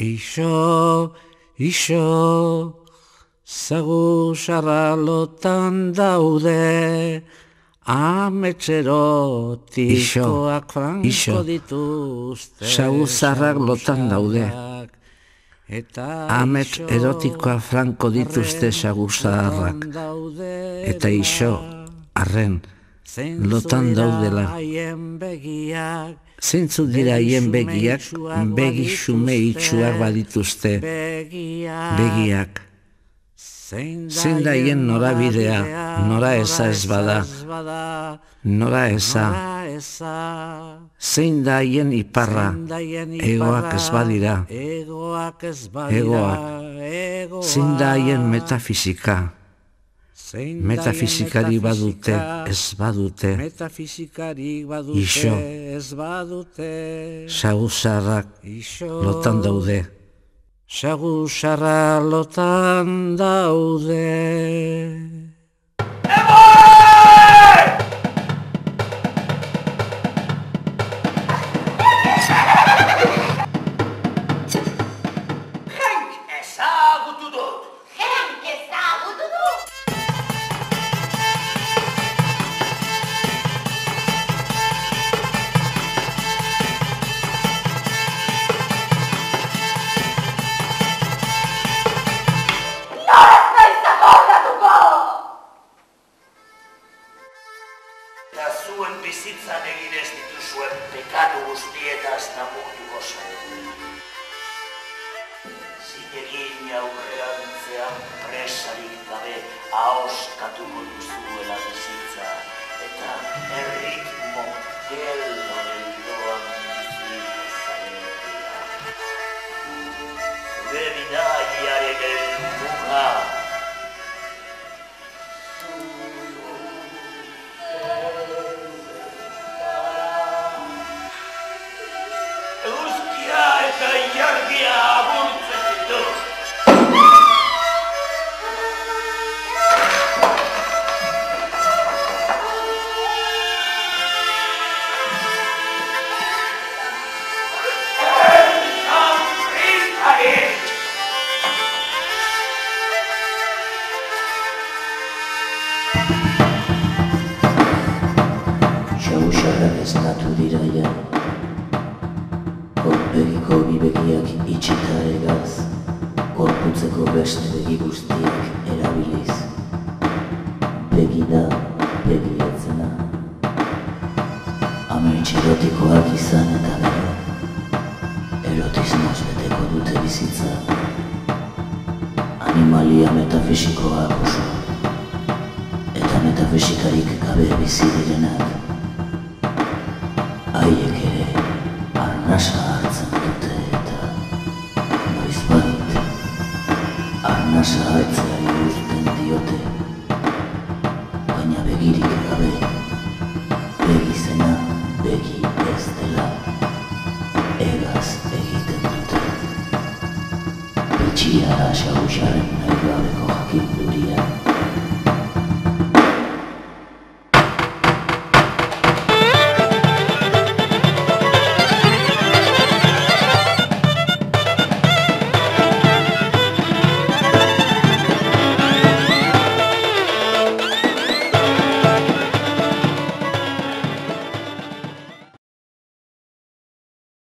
Ixo, ixo, sagusarra lotan daude, ametserotikoak franko dituzte. Saguzarrak lotan daude. Amets erotikoa franko dituzte saguzarrak. Eta ixo, arren, lotan daudela. Zeintzuk dira haien begiak, begi xume itxuak badituzte. Begiak. Zein da haien norabidea, nora eza ez bada. Nora eza. Zein da haien iparra, egoak ez badira. Egoak. Zein da haien metafisika. Metafisikari badute, ez badute. Ixo, saguzarrak lotan daude. Saguzarra lotan daude. Zuen bizitzan egin ez dituzuen pekatu guztietaz namurtuko zarete. Zinegin aurrerantzean presarik gabe ahoskatuko duzuela bizitza eta erritmo geldoan bizitzaretea. Zure bidaiaren helmuga eta ilargia agurtzen ditu. Saguzarrak esnatu dira ja. Begiko bi begiak itxita egaz, gorputzeko beste begi guztiak erabiliz. Begi da, begi etzena. Amets erotikoak izan eta gero, erotismoz beteko dute bizitza. Animalia metafisikoa oso, eta metafisikarik gabe bizi direnak. Haiek ere, arnasa hartzen dute eta noizbait arnasa hartzeari uzten diote, baina begirik gabe, begi zena begi ez dela, egaz egiten dute. Bitxia da saguzarren nahi gabeko jakinduria.